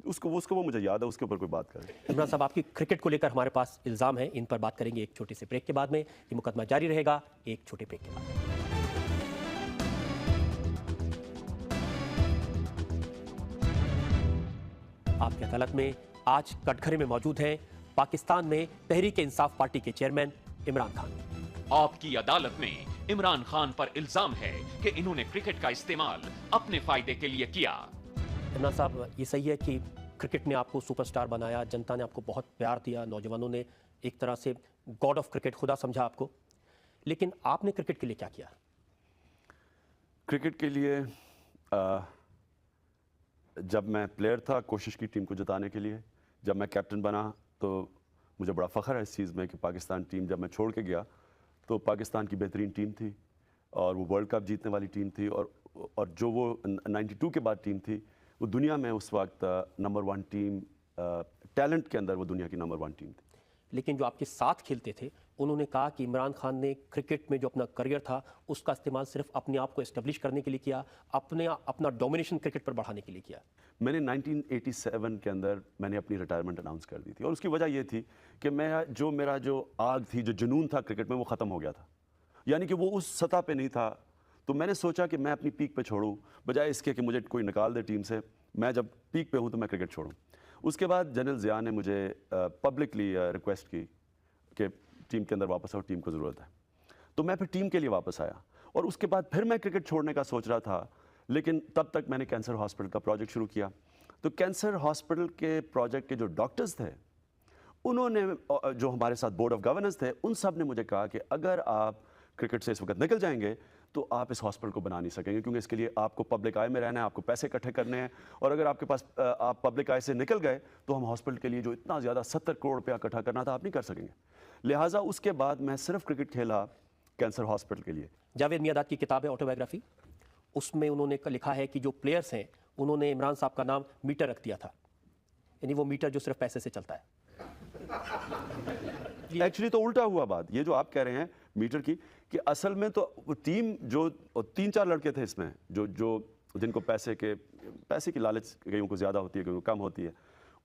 اس کو وہ مجھے یاد ہے, اس کے اوپر کوئی بات کرے. عمران صاحب, آپ کی کرکٹ کو لیکر ہمارے پاس الزام ہیں, ان پر بات کریں گے ایک چھوٹے سے بریک کے بعد میں. یہ مقدمہ جاری رہے گا ایک چھوٹے بریک کے بعد. آپ کی عدالت میں آج کٹگھرے میں موجود ہیں پاکستان میں تحریک انصاف پارٹی کے چیئرمین عمران خان. آپ کی عدالت میں عمران خان پر الزام ہے کہ انہوں نے کرکٹ کا استعمال اپنے فائدے کے لیے کیا. عمران صاحب, یہ صحیح ہے کہ کرکٹ نے آپ کو سپر سٹار بنایا, جنتا نے آپ کو بہت پیار دیا, نوجوانوں نے ایک طرح سے گاڈ آف کرکٹ, خدا سمجھا آپ کو, لیکن آپ نے کرکٹ کے لیے کیا کیا؟ کرکٹ کے لیے جب میں پلیئر تھا کوشش کی ٹیم کو جتانے کے لیے. جب میں کیپٹن بنا تو مجھے بڑا فخر ہے اس چیز میں کہ پاکستان ٹیم جب میں چھوڑ کے گیا تو پاکستان کی بہترین ٹیم تھی اور وہ ورلڈ کپ جیتنے والی ٹیم تھی, اور جو وہ 92 کے بعد ٹیم تھی وہ دنیا میں اس وقت نمبر 1 ٹیم, ٹیلنٹ کے اندر وہ دنیا کی نمبر 1 ٹیم تھی. لیکن جو آپ کے ساتھ کھیلتے تھے انہوں نے کہا کہ عمران خان نے کرکٹ میں جو اپنا کریئر تھا اس کا استعمال صرف اپنے آپ کو اسٹیبلش کرنے کے لیے کیا, اپنا ڈومینیشن کرکٹ پر بڑھانے کے لیے کیا. میں نے 1987 کے اندر میں نے اپنی ریٹائرمنٹ اناؤنس کر دی تھی, اور اس کی وجہ یہ تھی کہ میرا جو آگ تھی, جو جنون تھا کرکٹ میں, وہ ختم ہو گیا تھا. یعنی کہ وہ اس سطح پہ نہیں تھا. تو میں نے سوچا کہ میں اپنی پیک پہ چھوڑوں بجائے اس کے کہ مجھے کوئی نکال دے ٹیم سے. میں جب پیک پہ ہوں تو میں کرکٹ چھوڑوں. اس کے بعد جنرل ضیاء نے مجھے پبلکلی ریکویسٹ کی کہ ٹیم کے اندر واپس آؤ, ٹیم کو ضرورت ہے. تو میں پھر ٹیم کے لیے واپس آیا, اور اس کے بعد پھر میں کرکٹ چھوڑنے کا سوچ رہا تھا, لیکن تب تک میں نے کینسر ہاسپٹل کا پروجیکٹ شروع کیا. تو کینسر ہاسپٹل کے پروجیکٹ کے جو ڈاکٹرز تھے انہوں نے, جو ہمارے ساتھ بورڈ آف گورننس تھے, ان سب نے مجھے کہا کہ اگر آپ کرکٹ سے اس وقت نکل جائیں گے تو آپ اس ہاسپٹل کو بنا نہیں سکیں گے, کیونکہ اس کے لیے آپ کو پبلک آئی میں رہنا ہے, آپ کو پیسے اکٹھے کرنے ہیں, اور اگر آپ کے پاس آپ پبلک آئی سے نکل گئے تو ہم ہاسپٹل کے لیے جو اتنا زیادہ 70 کروڑ روپیہ اکٹھا کرنا تھا آپ نہیں کر سکیں گے. لہٰذا اس کے بعد میں صرف کرکٹ کھیلا کینسر ہاسپٹل کے لیے. جاوید میاں کی کتاب ہے آٹوبایوگرافی, اس میں انہوں نے لکھا ہے کہ جو پلیئرز ہیں انہوں نے عمران صاحب کا نام میٹر رکھ دیا تھا, یعنی وہ میٹر جو صرف پیسے سے چلتا ہے. ایکچولی تو الٹا ہوا بات, یہ جو آپ کہہ رہے ہیں میٹر کی, کہ اصل میں تو ٹیم جو 3-4 لڑکے تھے اس میں جو جن کو پیسے کی لالچ کئیوں کو زیادہ ہوتی ہے, کئیوں کو کم ہوتی ہے,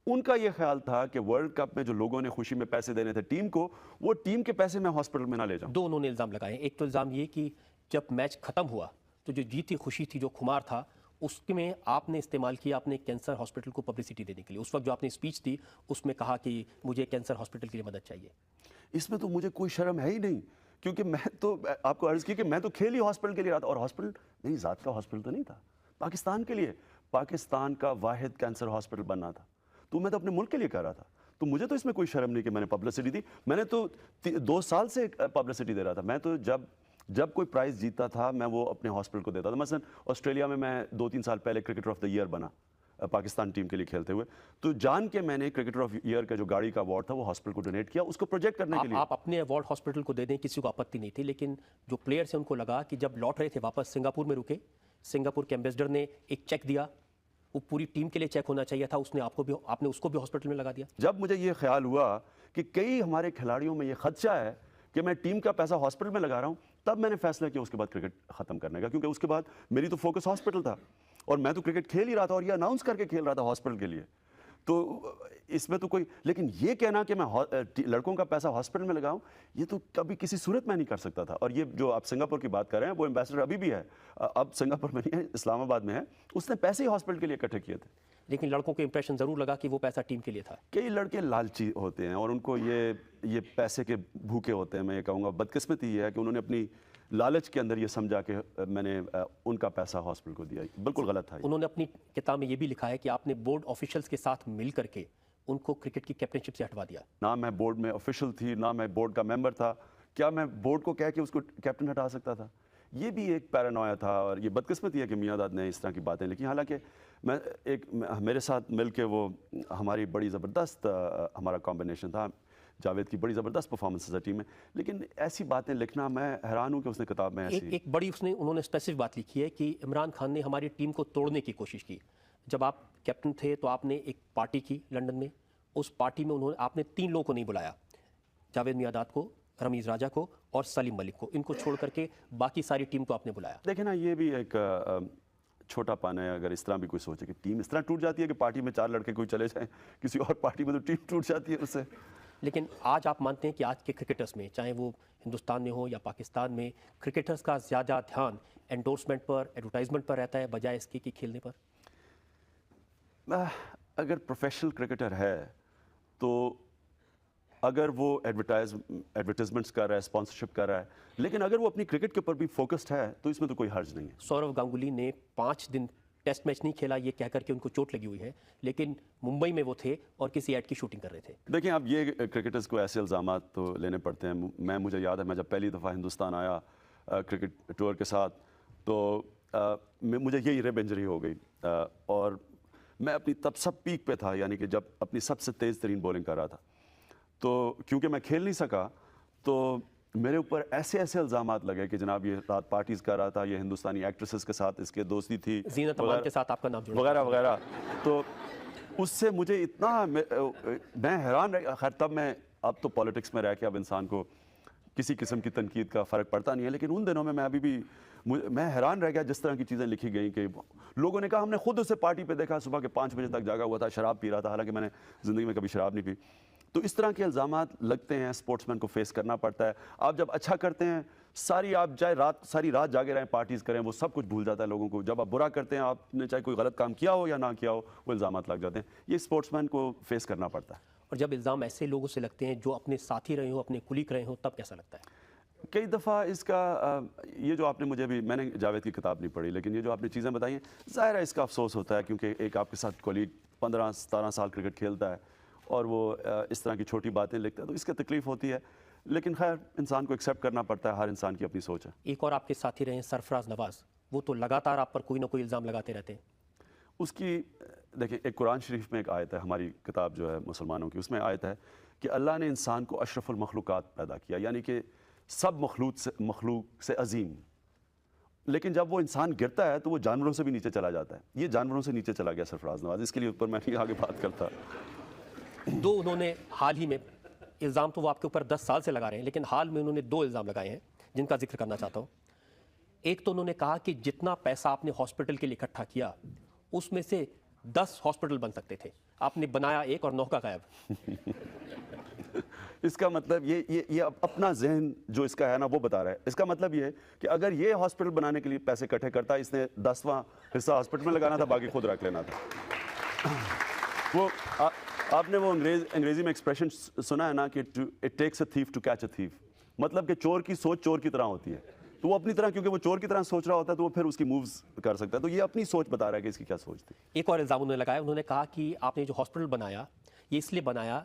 ان کا یہ خیال تھا کہ ورلڈ کپ میں جو لوگوں نے خوشی میں پیسے دینے تھے ٹیم کو, وہ ٹیم کے پیسے میں ہاسپٹل میں نہ لے جاؤں. 2 انہوں نے الزام لگائے ہیں. ایک تو الزام یہ کہ جب میچ ختم ہوا تو جو جیتی خوشی تھی, جو خمار تھا, اس میں آپ نے استعمال کیا اپنے کینسر ہاسپٹل کو پبلسٹی دینے کے لیے. اس وقت جو آپ نے اسپیچ دی اس میں کہا کہ مجھے کینسر ہاسپٹل کے لیے مدد چاہیے. اس میں تو مجھے کوئی شرم ہے ہی نہیں, کیونکہ میں تو آپ کو عرض کی کہ میں تو کھیل ہی ہاسپٹل کے لیے رہا تھا, اور ہاسپٹل میری ذات کا ہاسپٹل تو نہیں تھا, پاکستان کے لیے, پاکستان کا واحد کینسر ہاسپٹل بننا تھا, تو میں تو اپنے ملک کے لیے کر رہا تھا. تو مجھے تو اس میں کوئی شرم نہیں کہ میں نے پبلسٹی دی. میں نے تو 2 سال سے پبلسٹی دے رہا تھا. میں تو جب کوئی پرائز جیتتا تھا میں وہ اپنے ہاسپٹل کو دیتا تھا. مثلا آسٹریلیا میں 2-3 سال پہلے کرکٹر آف دا ایئر بنا پاکستان ٹیم کے لیے کھیلتے ہوئے, تو جان کے میں نے کرکٹر آف ایئر کا جو گاڑی کا ایوارڈ تھا وہ ہاسپٹل کو ڈونیٹ کیا, اس کو پروجیکٹ کرنے کے لیے. آپ اپنے ایوارڈ ہاسپٹل کو دے دیں, کسی کو آپتی نہیں تھی, لیکن جو پلیئرز ہیں ان کو لگا کہ جب لوٹ رہے تھے واپس سنگاپور میں رکے, سنگاپور کے ایمبیسڈر نے ایک چیک دیا, وہ پوری ٹیم کے لیے چیک ہونا چاہیے تھا, آپ نے اس کو بھی ہاسپٹل میں لگا دیا. جب مجھے یہ خیال ہوا کہ کئی ہمارے کھلاڑیوں میں یہ خدشہ ہے کہ میں ٹیم کا پیسہ ہاسپٹل میں لگا رہا ہوں, تب میں نے فیصلہ کیا اس کے بعد کرکٹ ختم کرنے کا, کیونکہ اس کے بعد میری تو فوکس ہاسپٹل تھا, اور میں تو کرکٹ کھیل ہی رہا تھا, اور یہ اناؤنس کر کے کھیل رہا تھا ہاسپٹل کے لیے. تو اس میں تو کوئی, لیکن یہ کہنا کہ میں لڑکوں کا پیسہ ہاسپٹل میں لگاؤں, یہ تو کبھی کسی صورت میں نہیں کر سکتا تھا. اور یہ جو آپ سنگاپور کی بات کر رہے ہیں وہ ایمبیسڈر ابھی بھی ہے, اب سنگاپور میں نہیں ہے, اسلام آباد میں ہے, اس نے پیسے ہی ہاسپٹل کے لیے اکٹھے کیے تھے. لیکن لڑکوں کو امپریشن ضرور لگا کہ وہ پیسہ ٹیم کے لیے تھا. کئی لڑکے لالچی ہوتے ہیں اور ان کو یہ پیسے کے بھوکے ہوتے ہیں. میں یہ کہوں گا بدقسمتی یہ ہے کہ انہوں نے اپنی لالچ کے اندر یہ سمجھا کہ میں نے ان کا پیسہ ہاسپٹل کو دیا. بالکل غلط تھا. انہوں نے اپنی کتاب میں یہ بھی لکھا ہے کہ آپ نے بورڈ آفیشلز کے ساتھ مل کر کے ان کو کرکٹ کی کیپٹنشپ سے ہٹوا دیا. نہ میں بورڈ میں آفیشل تھی, نہ میں بورڈ کا ممبر تھا. کیا میں بورڈ کو کہہ کے اس کو کیپٹن ہٹا سکتا تھا؟ یہ بھی ایک پیرانویا تھا. اور یہ بدقسمتی ہے کہ میاں داد نے اس طرح کی باتیں لکھی. حالانکہ میرے ساتھ مل کے وہ ہماری بڑی زبردست ہمارا کمبینیشن تھا, جاوید کی بڑی زبردست پرفارمنس ہے ٹیم میں, لیکن ایسی باتیں لکھنا, میں حیران ہوں کہ اس نے کتاب میں ایسی ایک بڑی انہوں نے اسپیسیفک بات لکھی ہے کہ عمران خان نے ہماری ٹیم کو توڑنے کی کوشش کی. جب آپ کیپٹن تھے تو آپ نے ایک پارٹی کی لنڈن میں, اس پارٹی میں آپ نے 3 لوگوں کو نہیں بلایا, جاوید میاں کو, رمیز راجہ کو اور سلیم ملک کو. ان کو چھوڑ کر کے باقی ساری ٹیم کو آپ نے بلایا. دیکھیں نا, یہ بھی ایک چھوٹا پانا ہے اگر اس طرح بھی کوئی سوچے کہ ٹیم اس طرح ٹوٹ جاتی ہے کہ پارٹی میں 4 لڑکے کوئی چلے جائیں کسی اور پارٹی میں تو ٹیم ٹوٹ جاتی ہے اس سے. لیکن آج آپ مانتے ہیں کہ آج کے کرکٹرز میں چاہے وہ ہندوستان میں ہو یا پاکستان میں کرکٹرز کا زیادہ دھیان انڈورسمنٹ پر ایڈورٹائزمنٹ پر رہتا ہے بجائے اس کے کہ کھیلنے پر؟ اگر پروفیشنل کرکٹر ہے تو اگر وہ ایڈورٹائزمنٹس کر رہا ہے اسپانسرشپ کر رہا ہے لیکن اگر وہ اپنی کرکٹ کے اوپر بھی فوکسڈ ہے تو اس میں تو کوئی حرج نہیں ہے. سورو گانگولی نے 5 دن ٹیسٹ میچ نہیں کھیلا یہ کہہ کر کے ان کو چوٹ لگی ہوئی ہے لیکن ممبئی میں وہ تھے اور کسی ایڈ کی شوٹنگ کر رہے تھے. دیکھیں اب یہ کرکٹرز کو ایسے الزامات تو لینے پڑتے ہیں. مجھے یاد ہے میں جب پہلی دفعہ ہندوستان آیا کرکٹ ٹور کے ساتھ تو مجھے یہی ریب انجری ہو گئی اور میں اپنی تب سب پیک پہ تھا یعنی کہ جب اپنی سب سے تیز ترین بولنگ کر رہا تھا تو کیونکہ میں کھیل نہیں سکا تو میرے اوپر ایسے الزامات لگے کہ جناب یہ رات پارٹیز کر رہا تھا, یہ ہندوستانی ایکٹریسز کے ساتھ اس کے دوستی تھی, زینت امان کے ساتھ آپ کا نام جڑا وغیرہ وغیرہ. تو اس سے مجھے اتنا میں حیران رہ. خیر تب میں اب تو پالیٹکس میں رہ کے اب انسان کو کسی قسم کی تنقید کا فرق پڑتا نہیں ہے لیکن ان دنوں میں ابھی بھی میں حیران رہ گیا جس طرح کی چیزیں لکھی گئیں کہ لوگوں نے کہا ہم نے خود اسے پارٹی پہ دیکھا صبح کے 5 بجے تک جاگا ہوا تھا, شراب پی رہا تھا, حالانکہ میں نے زندگی میں کبھی شراب نہیں پی. تو اس طرح کے الزامات لگتے ہیں, اسپورٹس مین کو فیس کرنا پڑتا ہے. آپ جب اچھا کرتے ہیں آپ ساری رات جاگے رہیں پارٹیز کریں وہ سب کچھ بھول جاتا ہے لوگوں کو. جب آپ برا کرتے ہیں آپ نے چاہے کوئی غلط کام کیا ہو یا نہ کیا ہو وہ الزامات لگ جاتے ہیں. یہ اسپورٹس مین کو فیس کرنا پڑتا ہے. اور جب الزام ایسے لوگوں سے لگتے ہیں جو اپنے ساتھی رہے ہوں اپنے کلیگ رہے ہوں تب کیسا لگتا ہے؟ کئی دفعہ اس کا یہ جو آپ نے مجھے بھی, میں نے جاوید کی کتاب نہیں پڑھی لیکن یہ جو آپ نے چیزیں بتائی ہیں ظاہر ہے اس کا افسوس ہوتا ہے کیونکہ ایک آپ کے ساتھ کولیگ 15-17 سال کرکٹ کھیلتا ہے اور وہ اس طرح کی چھوٹی باتیں لکھتا ہے تو اس کا تکلیف ہوتی ہے لیکن خیر انسان کو ایکسیپٹ کرنا پڑتا ہے. ہر انسان کی اپنی سوچ ہے. ایک اور آپ کے ساتھی رہے ہیں سرفراز نواز, وہ تو لگاتار آپ پر کوئی نہ کوئی الزام لگاتے رہتے ہیں. اس کی دیکھیں ایک قرآن شریف میں ایک آیت ہے, ہماری کتاب جو ہے مسلمانوں کی, اس میں آیت ہے کہ اللہ نے انسان کو اشرف المخلوقات پیدا کیا یعنی کہ سب مخلوق سے عظیم. لیکن جب وہ انسان گرتا ہے تو وہ جانوروں سے بھی نیچے چلا جاتا ہے. یہ جانوروں سے نیچے چلا گیا سرفراز نواز, اس کے لیے اوپر میں نہیں آگے بات کرتا. انہوں نے حال ہی میں الزام تو وہ آپ کے اوپر 10 سال سے لگا رہے ہیں لیکن حال میں انہوں نے 2 الزام لگائے ہیں جن کا ذکر کرنا چاہتا ہوں. ایک تو انہوں نے کہا کہ جتنا پیسہ آپ نے ہاسپٹل کے لیے اکٹھا کیا اس میں سے 10 ہاسپٹل بن سکتے تھے, آپ نے بنایا 1 اور 9 کا غائب. اس کا مطلب یہ اپنا ذہن جو اس کا ہے نا وہ بتا رہا ہے. اس کا مطلب یہ ہے کہ اگر یہ ہاسپٹل بنانے کے لیے پیسے اکٹھے کرتا اس نے 10واں حصہ ہاسپٹل میں لگانا تھا, باقی خود رکھ لینا تھا. وہ آپ نے وہ انگریزی میں ایکسپریشن سنا ہے نا کہ it takes a thief to catch a thief, مطلب کہ چور کی سوچ چور کی طرح ہوتی ہے. تو وہ اپنی طرح کیونکہ وہ چور کی طرح سوچ رہا ہوتا ہے تو وہ پھر اس کی مووز کر سکتا ہے. تو یہ اپنی سوچ بتا رہا ہے کہ اس کی کیا سوچ تھی. ایک اور الزام انہوں نے لگایا, انہوں نے کہا کہ آپ نے جو ہاسپٹل بنایا یہ اس لیے بنایا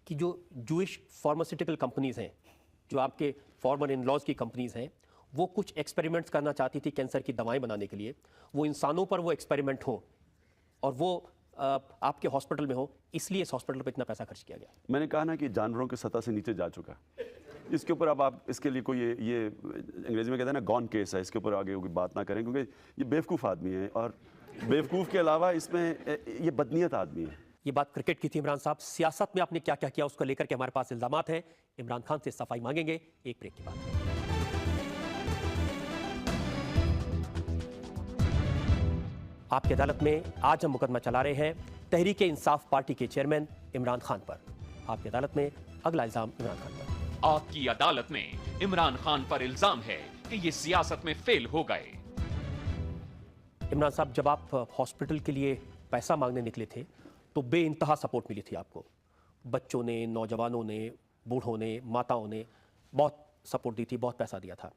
کہ جو جوئش فارماسیوٹیکل کمپنیز ہیں, جو آپ کے فارمر ان لاز کی کمپنیز ہیں, وہ کچھ ایکسپیریمنٹس کرنا چاہتی تھی کینسر کی دوائیں بنانے کے لیے, وہ انسانوں پر وہ ایکسپیریمنٹ ہوں اور وہ آپ کے ہاسپٹل میں ہو, اس لیے اس ہاسپٹل پہ اتنا پیسہ خرچ کیا گیا. میں نے کہا نا کہ جانوروں کی سطح سے نیچے جا چکا. اس کے اوپر اب آپ اس کے لیے کوئی یہ انگریزی میں کہتے ہیں نا گون کیس ہے, اس کے اوپر آگے کوئی بات نہ کریں کیونکہ یہ بیوقوف آدمی ہے اور بیوقوف کے علاوہ اس میں یہ بدنیت آدمی ہے. یہ بات کرکٹ کی تھی. عمران صاحب صحافت میں آپ نے کیا کیا کیا اس کو لے کر کے ہمارے پاس الزامات ہیں. عمران خان سے صفائی مانگیں گے ایک بریک کے بعد. آپ کی عدالت میں آج ہم مقدمہ چلا رہے ہیں تحریک انصاف پارٹی کے چیئرمین عمران خان پر. آپ کی عدالت میں اگلا الزام عمران خان پر. آپ کی عدالت میں عمران خان پر الزام ہے کہ یہ سیاست میں فیل ہو گئے. عمران صاحب جب آپ ہاسپٹل کے لیے پیسہ مانگنے نکلے تھے تو بے انتہا سپورٹ ملی تھی آپ کو. بچوں نے, نوجوانوں نے, بوڑھوں نے, ماتاؤں نے بہت سپورٹ دی تھی, بہت پیسہ دیا تھا.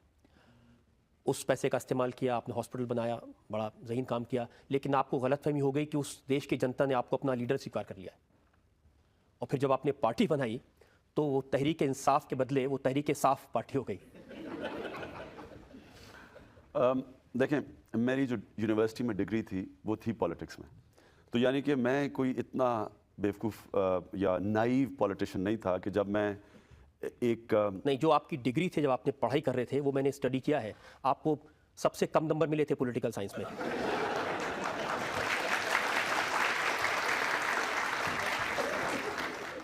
اس پیسے کا استعمال کیا, آپ نے ہاسپٹل بنایا, بڑا ذہین کام کیا, لیکن آپ کو غلط فہمی ہو گئی کہ اس دیش کی جنتا نے آپ کو اپنا لیڈر سویکار کر لیا. اور پھر جب آپ نے پارٹی بنائی تو وہ تحریک انصاف کے بدلے وہ تحریک صاف پارٹی ہو گئی. دیکھیں میری جو یونیورسٹی میں ڈگری تھی وہ تھی پالیٹکس میں, تو یعنی کہ میں کوئی اتنا بیوقوف یا نائیو پولیٹیشین نہیں تھا کہ جب میں ایک نہیں, جو آپ کی ڈگری تھے جب آپ نے پڑھائی کر رہے تھے وہ میں نے اسٹڈی کیا ہے, آپ کو سب سے کم نمبر ملے تھے پولیٹیکل سائنس میں.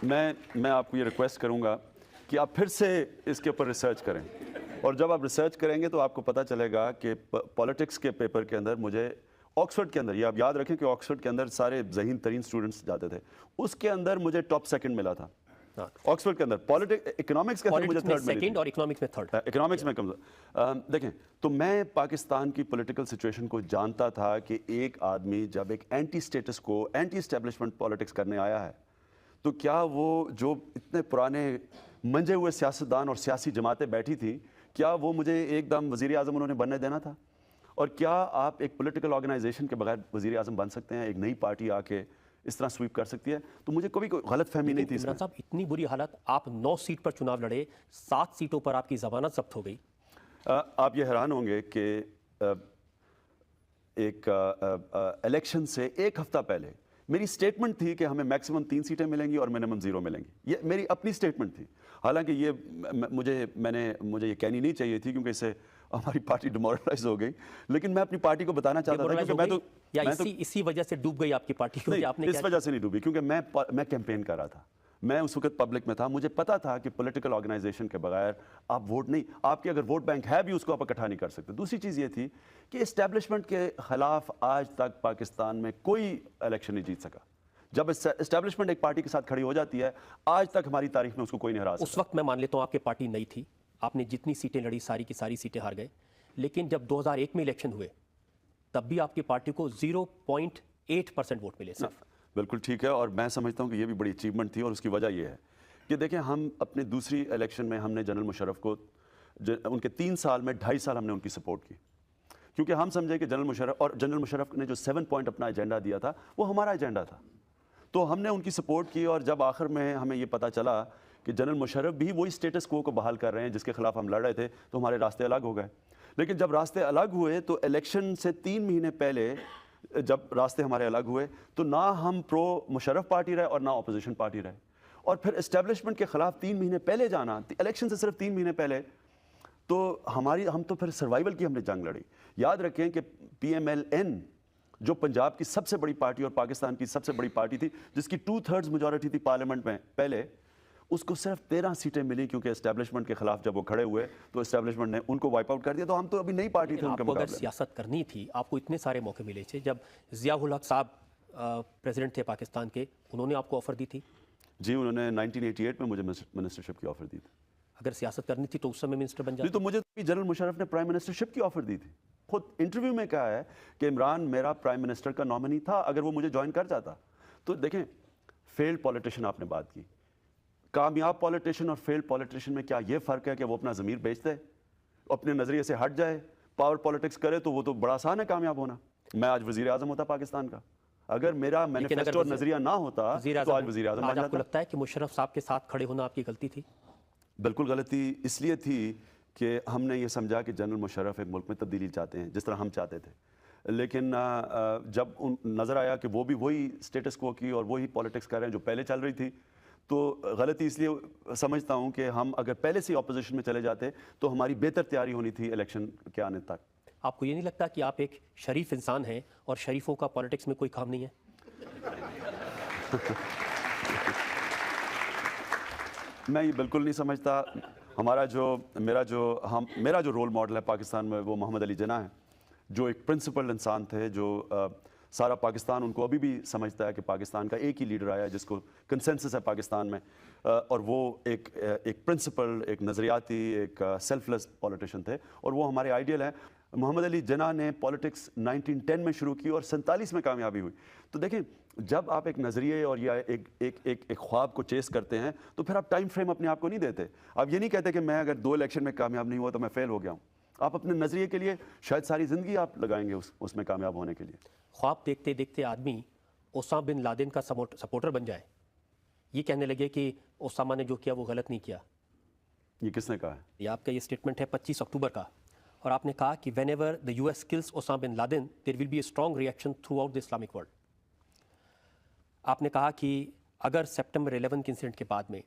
میں آپ کو یہ ریکویسٹ کروں گا کہ آپ پھر سے اس کے اوپر ریسرچ کریں, اور جب آپ ریسرچ کریں گے تو آپ کو پتہ چلے گا کہ پالیٹکس کے پیپر کے اندر مجھے آکسفورڈ کے اندر، یہ آپ یاد رکھیں کہ آکسفورڈ کے اندر سارے ذہین ترین اسٹوڈنٹس جاتے تھے، اس کے اندر مجھے ٹاپ سیکنڈ ملا تھا آکسفورڈ کے اندر. اکنامکس کے اندر مجھے تھرڈ ملی سیکنڈ اور اکنامکس میں تھرڈ. اکنامکس میں کمزور. دیکھیں تو میں پاکستان کی پولیٹیکل سچویشن کو جانتا تھا کہ ایک آدمی جب ایک اینٹی اسٹیٹس کو اینٹی اسٹیبلشمنٹ پالیٹکس کرنے آیا ہے تو کیا وہ جو اتنے پرانے منجے ہوئے سیاستدان اور سیاسی جماعتیں بیٹھی تھیں کیا وہ مجھے ایک دم وزیر اعظم انہوں نے بننے دینا تھا؟ اور کیا آپ ایک پولیٹیکل آرگنائزیشن کے بغیر وزیر اعظم بن سکتے ہیں؟ ایک نئی پارٹی آ کے اس طرح سویپ کر سکتی ہے؟ تو مجھے کوئی غلط فہمی نہیں تھی اس میں. عمران صاحب اتنی بری حالت، آپ 9 سیٹ پر چناؤ لڑے، 7 سیٹوں پر آپ کی ضمانت ضبط ہو گئی. آپ یہ حیران ہوں گے کہ ایک الیکشن سے ایک ہفتہ پہلے میری سٹیٹمنٹ تھی کہ ہمیں میکسیمم 3 سیٹیں ملیں گی اور منیمم 0 ملیں گی. یہ میری اپنی سٹیٹمنٹ تھی. حالانکہ یہ مجھے یہ کہنی نہیں چاہیے تھی کیونکہ اس سے ہماری پارٹی ڈیمورلائز ہو گئی، لیکن میں اپنی پارٹی کو بتانا چاہتا تھا کہ اسی وجہ سے ڈوب گئی آپ کی پارٹی. اس وجہ سے نہیں ڈوبی کیونکہ میں کیمپین کر رہا تھا، میں اس وقت پبلک میں تھا. مجھے پتا تھا کہ پولیٹیکل آرگنائزیشن کے بغیر آپ ووٹ نہیں، آپ کے اگر ووٹ بینک ہے بھی اس کو آپ اکٹھا نہیں کر سکتے. دوسری چیز یہ تھی کہ اسٹیبلشمنٹ کے خلاف آج تک پاکستان میں کوئی الیکشن نہیں جیت سکا. جب اسٹیبلشمنٹ ایک پارٹی کے ساتھ کھڑی ہو جاتی ہے آج تک ہماری تاریخ میں اس کو کوئی نہیں ہرا سکتا. اس وقت میں مان لیتا ہوں آپ کی پارٹی نئی تھی، آپ نے جتنی سیٹیں لڑی ساری کی ساری سیٹیں ہار گئے، لیکن جب 2001 میں الیکشن ہوئے تب بھی آپ کی پارٹی کو 0.8% ووٹ ملے صرف. بالکل ٹھیک ہے، اور میں سمجھتا ہوں کہ یہ بھی بڑی اچیومنٹ تھی. اور اس کی وجہ یہ ہے کہ دیکھیں ہم اپنے دوسری الیکشن میں ہم نے جنرل مشرف کو ان کے 3 سال میں 2.5 سال ہم نے ان کی سپورٹ کی، کیونکہ ہم سمجھے کہ جنرل مشرف نے جو 7 پوائنٹ اپنا ایجنڈا دیا تھا وہ ہمارا ایجنڈا تھا. تو ہم نے ان کی سپورٹ کی، اور جب آخر میں ہمیں یہ پتہ چلا کہ جنرل مشرف بھی وہی اسٹیٹس کو بحال کر رہے ہیں جس کے خلاف ہم لڑ رہے تھے تو ہمارے راستے الگ ہو گئے. لیکن جب راستے الگ ہوئے تو الیکشن سے 3 مہینے پہلے جب راستے ہمارے الگ ہوئے تو نہ ہم پرو مشرف پارٹی رہے اور نہ اپوزیشن پارٹی رہے. اور پھر اسٹیبلشمنٹ کے خلاف 3 مہینے پہلے جانا، الیکشن سے صرف 3 مہینے پہلے، تو ہم تو پھر سروائیول کی ہم نے جنگ لڑی. یاد رکھیں کہ PMLN جو پنجاب کی سب سے بڑی پارٹی اور پاکستان کی سب سے بڑی پارٹی تھی جس کی 2/3 میجورٹی تھی پارلیمنٹ میں پہلے، اس کو صرف 13 سیٹیں ملی کیونکہ اسٹیبلشمنٹ کے خلاف جب وہ کھڑے ہوئے تو اسٹیبلشمنٹ نے ان کو وائپ آؤٹ کر دیا. تو ہم تو ابھی نئی پارٹی تھے ان کے آپ کو اگر مقابلے. سیاست کرنی تھی آپ کو اتنے سارے موقع ملے تھے. جب ضیاء الحق صاحب پریزیڈنٹ تھے پاکستان کے، انہوں نے آپ کو آفر دی تھی؟ جی انہوں نے 1988 میں مجھے منسٹرشپ کی آفر دی تھی. اگر سیاست کرنی تھی تو اس سمے منسٹر بن جاتے. تو مجھے جنرل مشرف نے پرائم منسٹرشپ کی آفر دی تھی. خود انٹرویو میں کہا ہے کہ عمران میرا پرائم منسٹر کا نامنی تھا اگر وہ مجھے جوائن کر جاتا. تو دیکھیں فیلڈ پولیٹیشین آپ نے بات کی، کامیاب پولیٹیشین اور فیلڈ پولیٹیشین میں کیا یہ فرق ہے کہ وہ اپنا ضمیر بیچ دے، اپنے نظریے سے ہٹ جائے، پاور پولیٹکس کرے؟ تو وہ تو بڑا آسان ہے کامیاب ہونا. میں آج وزیر اعظم ہوتا پاکستان کا، اگر میرا مینیفیسٹو اور نظریہ نہ ہوتا تو آج وزیر اعظم بن آپ کو جاتا. لگتا ہے کہ مشرف صاحب کے ساتھ کھڑے ہونا آپ کی غلطی تھی؟ بالکل غلطی اس لیے تھی کہ ہم نے یہ سمجھا کہ جنرل مشرف ایک ملک میں تبدیلی چاہتے ہیں جس طرح ہم چاہتے تھے. لیکن جب نظر آیا کہ وہ بھی وہی اسٹیٹس کو کی اور وہی پولیٹکس کر رہے ہیں جو پہلے چل رہی تھی، تو غلطی اس لیے سمجھتا ہوں کہ ہم اگر پہلے سے اپوزیشن میں چلے جاتے تو ہماری بہتر تیاری ہونی تھی الیکشن کے آنے تک. آپ کو یہ نہیں لگتا کہ آپ ایک شریف انسان ہیں اور شریفوں کا پولیٹکس میں کوئی کام نہیں ہے؟ میں یہ بالکل نہیں سمجھتا. میرا جو رول ماڈل ہے پاکستان میں وہ محمد علی جناح ہے، جو ایک پرنسپل انسان تھے، جو سارا پاکستان ان کو ابھی بھی سمجھتا ہے کہ پاکستان کا ایک ہی لیڈر آیا جس کو کنسنسس ہے پاکستان میں، اور وہ ایک پرنسپل، ایک نظریاتی، ایک سیلف لیس پولیٹیشین تھے اور وہ ہمارے آئیڈیل ہیں. محمد علی جناح نے پولیٹکس 1910 میں شروع کی اور 47 میں کامیابی ہوئی. تو دیکھیں جب آپ ایک نظریے اور یا ایک خواب کو چیس کرتے ہیں تو پھر آپ ٹائم فریم اپنے آپ کو نہیں دیتے. آپ یہ نہیں کہتے کہ میں اگر 2 الیکشن میں کامیاب نہیں ہوا تو میں فیل ہو گیا ہوں. آپ اپنے نظریے کے لیے شاید ساری زندگی آپ لگائیں گے اس میں کامیاب ہونے کے لیے. خواب دیکھتے دیکھتے آدمی اسامہ بن لادن کا سپورٹر بن جائے، یہ کہنے لگے کہ اسامہ نے جو کیا وہ غلط نہیں کیا. یہ کس نے کہا ہے؟ یہ آپ کا یہ اسٹیٹمنٹ ہے 25 اکتوبر کا، اور آپ نے کہا کہ when ever the US kills Osama bin Laden there will be a strong reaction throughout the Islamic world. آپ نے کہا کہ اگر سپٹمبر 11 کے انسیڈنٹ کے بعد میں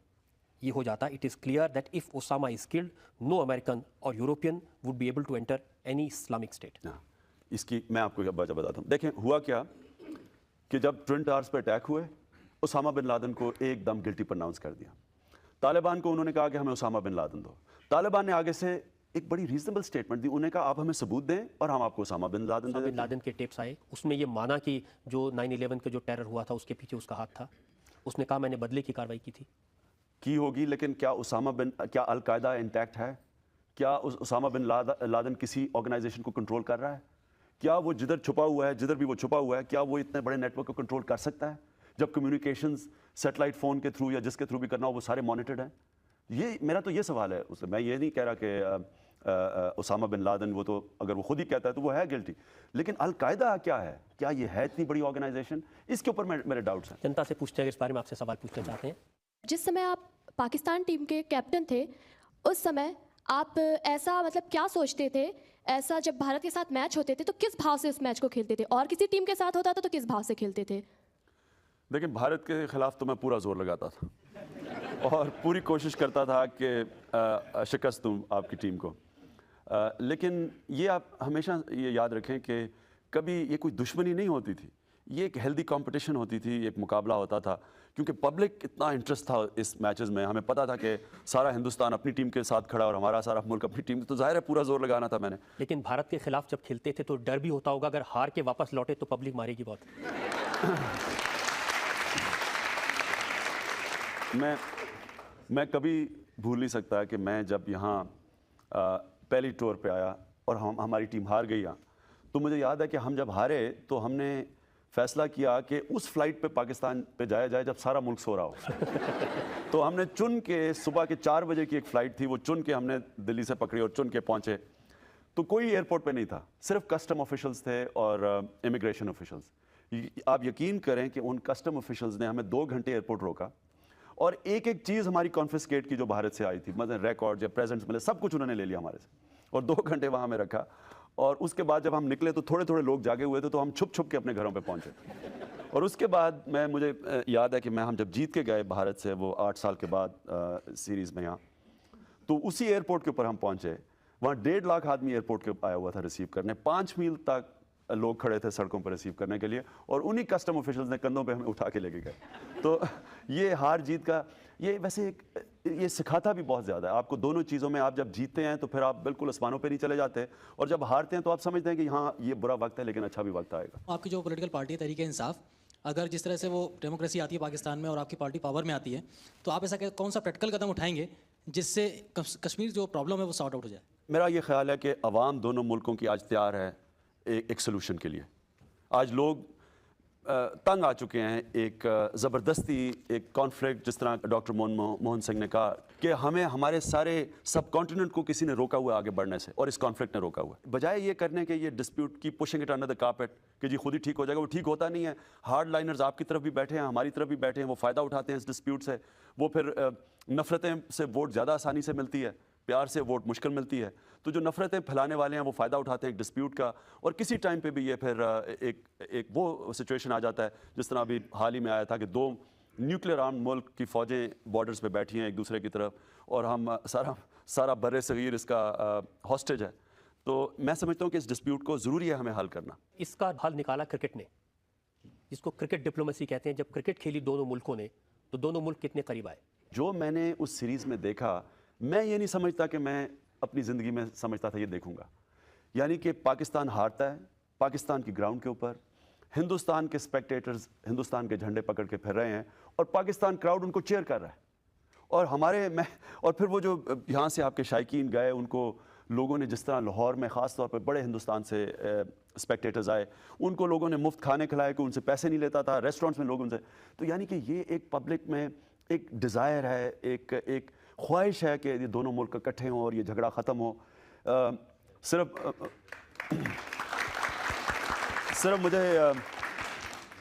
یہ ہو جاتا، it is clear that if Osama is killed no American or European would be able to enter any Islamic state. اس کی میں آپ کو وجہ بتاتا ہوں. دیکھیں ہوا کیا کہ جب ٹوئن ٹاورز پہ اٹیک ہوئے اسامہ بن لادن کو ایک دم گلٹی پرناؤنس کر دیا. طالبان کو انہوں نے کہا کہ ہمیں اسامہ بن لادن دو. طالبان نے آگے سے ایک بڑی ریزنیبل اسٹیٹمنٹ دی. انہوں نے کہا آپ ہمیں ثبوت دیں اور ہم آپ کو اسامہ بن لادن دے بن دیں. لادن کے ٹیپس آئے, اس میں یہ مانا کہ جو 9/11 کا جو ٹیرر ہوا تھا اس کے پیچھے اس کا ہاتھ تھا. اس نے کہا میں نے بدلے کی کارروائی کی تھی. کی ہوگی, لیکن کیا القاعدہ انٹیکٹ ہے؟ کیا اسامہ بن لادن کسی آرگنائزیشن کو کنٹرول کر رہا ہے؟ کیا وہ جدھر چھپا ہوا ہے, جدھر بھی وہ چھپا ہوا ہے, کیا وہ اتنے بڑے نیٹ ورک کو کنٹرول کر سکتا ہے جب کمیونیکیشنز سیٹلائٹ فون کے تھرو یا جس کے تھرو بھی کرنا ہو وہ سارے مانیٹرڈ ہیں؟ میرا تو یہ سوال ہے. میں یہ نہیں کہہ رہا کہ اسامہ بن لادن وہ تو اگر وہ خود ہی کہتا ہے تو وہ ہے گلٹی, لیکن القاعدہ کیا ہے؟ کیا یہ ہے اتنی بڑی آرگنائزیشن؟ اس کے اوپر میرے ڈاؤٹس ہیں. جنتا سے پوچھتے ہیں, اس بارے میں آپ سے سوال پوچھنا چاہتے ہیں. جس سمے آپ پاکستان ٹیم کے کیپٹن تھے اس سمے آپ ایسا مطلب کیا سوچتے تھے, ایسا جب بھارت کے ساتھ میچ ہوتے تھے تو کس بھاؤ سے اس میچ کو کھیلتے تھے, اور کسی ٹیم کے ساتھ ہوتا تھا تو کس بھاؤ سے کھیلتے تھے؟ دیکھیں, بھارت کے خلاف تو میں پورا زور لگاتا تھا اور پوری کوشش کرتا تھا کہ شکست دوں آپ کی ٹیم کو, لیکن یہ آپ ہمیشہ یہ یاد رکھیں کہ کبھی یہ کوئی دشمنی نہیں ہوتی تھی, یہ ایک ہیلدی کمپٹیشن ہوتی تھی, ایک مقابلہ ہوتا تھا, کیونکہ پبلک اتنا انٹرسٹ تھا اس میچز میں. ہمیں پتہ تھا کہ سارا ہندوستان اپنی ٹیم کے ساتھ کھڑا اور ہمارا سارا ملک اپنی ٹیم, تو ظاہر ہے پورا زور لگانا تھا میں نے. لیکن بھارت کے خلاف جب کھیلتے تھے تو ڈر بھی ہوتا ہوگا اگر ہار کے واپس لوٹے تو پبلک مارے گی بہت. میں کبھی بھول نہیں سکتا کہ میں جب یہاں پہلی ٹور پہ آیا اور ہماری ٹیم ہار گئی, تو مجھے یاد ہے کہ ہم جب ہارے تو ہم نے فیصلہ کیا کہ اس فلائٹ پہ پاکستان پہ جایا جائے جب سارا ملک سو رہا ہو. تو ہم نے چن کے صبح کے 4 بجے کی ایک فلائٹ تھی, وہ چن کے ہم نے دلی سے پکڑی اور چن کے پہنچے. تو کوئی ایئرپورٹ پہ نہیں تھا, صرف کسٹم آفیشلز تھے اور امیگریشن آفیشلز. آپ یقین کریں کہ ان کسٹم آفیشلز نے ہمیں 2 گھنٹے ایئرپورٹ روکا اور ایک چیز ہماری کانفسکیٹ کی جو بھارت سے آئی تھی, مطلب ریکارڈ یا پریزنٹس ملے, سب کچھ انہوں نے لے لیا ہمارے سے اور 2 گھنٹے وہاں میں رکھا. اور اس کے بعد جب ہم نکلے تو تھوڑے تھوڑے لوگ جاگے ہوئے تھے, تو ہم چھپ چھپ کے اپنے گھروں پہ پہنچے. اور اس کے بعد مجھے یاد ہے کہ ہم جب جیت کے گئے بھارت سے وہ 8 سال کے بعد سیریز میں یہاں, تو اسی ایئرپورٹ کے اوپر ہم پہنچے. وہاں 1.5 لاکھ آدمی ایئرپورٹ کے آیا ہوا تھا ریسیو کرنے, 5 میل تک لوگ کھڑے تھے سڑکوں پر ریسیو کرنے کے لیے, اور انہی کسٹم آفیشلز نے کندھوں پہ ہمیں اٹھا کے لے کے گئے. تو یہ ہار جیت کا یہ ویسے یہ سکھاتا بھی بہت زیادہ ہے آپ کو دونوں چیزوں میں. آپ جب جیتتے ہیں تو پھر آپ بالکل آسمانوں پہ نہیں چلے جاتے, اور جب ہارتے ہیں تو آپ سمجھتے ہیں کہ ہاں یہ برا وقت ہے لیکن اچھا بھی وقت آئے گا. آپ کی جو پولیٹیکل پارٹی ہے تحریک انصاف, اگر جس طرح سے وہ ڈیموکریسی آتی ہے پاکستان میں اور آپ کی پارٹی پاور میں آتی ہے, تو آپ ایسا کون سا پریکٹیکل قدم اٹھائیں گے جس سے کشمیر جو پرابلم ہے وہ سارٹ آؤٹ ہو جائے؟ میرا یہ خیال ہے کہ عوام دونوں ملکوں کی آج تیار ہے ایک سلوشن کے لیے. آج لوگ تنگ آ چکے ہیں ایک زبردستی ایک کانفلکٹ, جس طرح ڈاکٹر موہن سنگھ نے کہا کہ ہمیں ہمارے سارے سب کانٹیننٹ کو کسی نے روکا ہوا ہے آگے بڑھنے سے, اور اس کانفلکٹ نے روکا ہوا ہے. بجائے یہ کرنے کے یہ ڈسپیوٹ کی pushing it under the carpet کہ جی خود ہی ٹھیک ہو جائے گا, وہ ٹھیک ہوتا نہیں ہے. ہارڈ لائنرز آپ کی طرف بھی بیٹھے ہیں, ہماری طرف بھی بیٹھے ہیں, وہ فائدہ اٹھاتے ہیں اس ڈسپیوٹ سے. وہ پھر نفرتیں سے ووٹ زیادہ آسانی سے ملتی ہے, پیار سے ووٹ مشکل ملتی ہے. تو جو نفرتیں پھیلانے والے ہیں وہ فائدہ اٹھاتے ہیں ایک ڈسپیوٹ کا, اور کسی ٹائم پہ بھی یہ پھر ایک وہ سچویشن آ جاتا ہے جس طرح ابھی حال ہی میں آیا تھا کہ 2 نیوکلیر آرم ملک کی فوجیں بارڈرز پہ بیٹھی ہیں ایک دوسرے کی طرف, اور ہم سارا بر صغیر اس کا ہاسٹیج ہے. تو میں سمجھتا ہوں کہ اس ڈسپیوٹ کو ضروری ہے ہمیں حل کرنا. اس کا حل نکالا کرکٹ نے, جس کو کرکٹ ڈپلومیسی کہتے ہیں. جب کرکٹ کھیلی دونوں ملکوں نے تو دونوں ملک کتنے قریب آئے. جو میں نے اس سیریز میں دیکھا, میں یہ نہیں سمجھتا کہ میں اپنی زندگی میں سمجھتا تھا یہ دیکھوں گا. یعنی کہ پاکستان ہارتا ہے پاکستان کی گراؤنڈ کے اوپر, ہندوستان کے اسپیکٹیٹرز ہندوستان کے جھنڈے پکڑ کے پھر رہے ہیں, اور پاکستان کراؤڈ ان کو چیئر کر رہا ہے. اور اور پھر وہ جو یہاں سے آپ کے شائقین گئے, ان کو لوگوں نے جس طرح لاہور میں خاص طور پہ بڑے ہندوستان سے اسپیکٹیٹرز آئے, ان کو لوگوں نے مفت کھانے کھلائے, کہ ان سے پیسے نہیں لیتا تھا, ریسٹورینٹس میں لوگ ان سے. تو یعنی کہ یہ ایک پبلک میں ایک ڈیزائر ہے, ایک خواہش ہے کہ یہ دونوں ملک اکٹھے ہوں اور یہ جھگڑا ختم ہو. صرف مجھے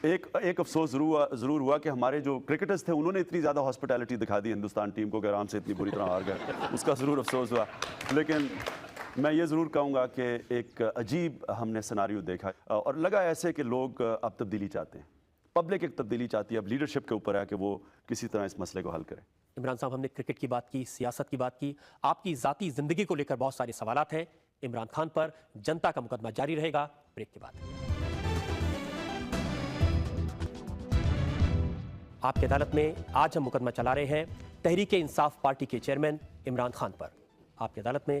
ایک افسوس ضرور ہوا کہ ہمارے جو کرکٹرز تھے انہوں نے اتنی زیادہ ہاسپٹیلٹی دکھا دی ہندوستان ٹیم کو کہ آرام سے اتنی بری طرح ہار گئے, اس کا ضرور افسوس ہوا. لیکن میں یہ ضرور کہوں گا کہ ایک عجیب ہم نے سیناریو دیکھا, اور لگا ایسے کہ لوگ اب تبدیلی چاہتے ہیں, پبلک ایک تبدیلی چاہتی ہے. اب لیڈرشپ کے اوپر ہے کہ وہ کسی طرح اس مسئلے کو حل کرے. عمران صاحب, ہم نے کرکٹ کی بات کی, سیاست کی بات کی, آپ کی ذاتی زندگی کو لے کر بہت سارے سوالات ہیں. عمران خان پر جنتا کا مقدمہ جاری رہے گا بریک کے بعد. آپ کی عدالت میں آج ہم مقدمہ چلا رہے ہیں تحریک انصاف پارٹی کے چیئرمین عمران خان پر. آپ کی عدالت میں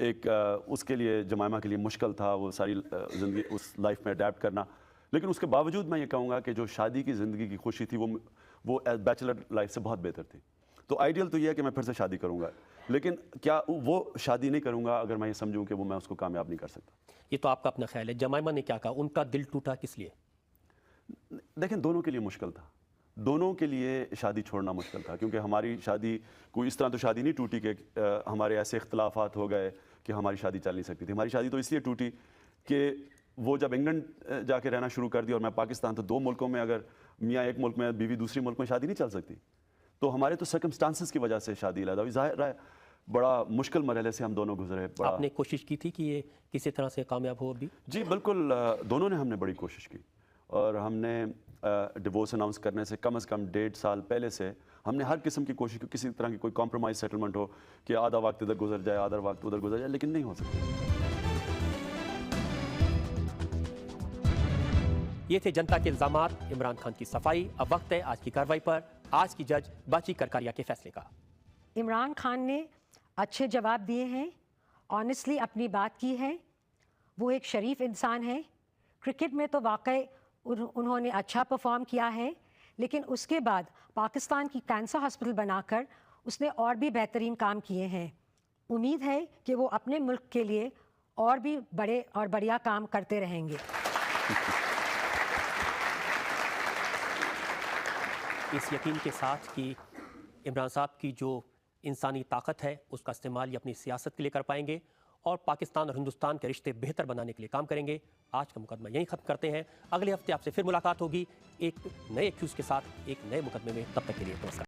ایک اس کے لیے جمائمہ کے لیے مشکل تھا وہ ساری زندگی اس لائف میں اڈیپٹ کرنا، لیکن اس کے باوجود میں یہ کہوں گا کہ جو شادی کی زندگی کی خوشی تھی وہ بیچلر لائف سے بہت بہتر تھی. تو آئیڈیل تو یہ ہے کہ میں پھر سے شادی کروں گا، لیکن کیا وہ شادی نہیں کروں گا اگر میں یہ سمجھوں کہ وہ میں اس کو کامیاب نہیں کر سکتا. یہ تو آپ کا اپنا خیال ہے. جمائمہ نے کیا کہا؟ ان کا دل ٹوٹا کس لیے؟ دیکھیں دونوں کے لیے مشکل تھا، دونوں کے لیے شادی چھوڑنا مشکل تھا، کیونکہ ہماری شادی کوئی اس طرح تو شادی نہیں ٹوٹی کہ ہمارے ایسے اختلافات ہو گئے کہ ہماری شادی چل نہیں سکتی تھی. ہماری شادی تو اس لیے ٹوٹی کہ وہ جب انگلینڈ جا کے رہنا شروع کر دی اور میں پاکستان، تو 2 ملکوں میں اگر میاں ایک ملک میں بیوی دوسری ملک میں شادی نہیں چل سکتی. تو ہمارے تو سرکمسٹانسز کی وجہ سے شادی علیحدہ ہوئی. ظاہر ہے بڑا مشکل مرحلے سے ہم دونوں گزرے. آپ نے کوشش کی تھی کہ یہ کسی طرح سے کامیاب ہو ابھی؟ جی بالکل، دونوں نے ہم نے بڑی کوشش کی، اور ہم نے ڈیورس اناؤنس کرنے سے کم از کم 1.5 سال پہلے سے ہم نے ہر قسم کی کوشش کی، کسی طرح کی کوئی کمپرومائز سیٹلمنٹ ہو کہ آدھا وقت ادھر گزر جائے آدھا وقت ادھر گزر جائے، لیکن نہیں ہو سکتا. یہ تھے جنتا کے الزامات، عمران خان کی صفائی. اب وقت ہے آج کی کارروائی پر. آج کی جج باچی کرکاریا کے فیصلے کا. عمران خان نے اچھے جواب دیے ہیں، آنیسٹلی اپنی بات کی ہے. وہ ایک شریف انسان ہے. کرکٹ میں تو واقعی انہوں نے اچھا پرفارم کیا ہے، لیکن اس کے بعد پاکستان کی کینسر ہاسپٹل بنا کر اس نے اور بھی بہترین کام کیے ہیں. امید ہے کہ وہ اپنے ملک کے لیے اور بھی بڑے اور بڑھیا کام کرتے رہیں گے. اس یقین کے ساتھ کہ عمران صاحب کی جو انسانی طاقت ہے اس کا استعمال یہ اپنی سیاست کے لیے کر پائیں گے اور پاکستان اور ہندوستان کے رشتے بہتر بنانے کے لیے کام کریں گے. آج کا مقدمہ یہیں ختم کرتے ہیں. اگلے ہفتے آپ سے پھر ملاقات ہوگی ایک نئے ایکیوز کے ساتھ ایک نئے مقدمے میں. تب تک کے لیے نمسکار.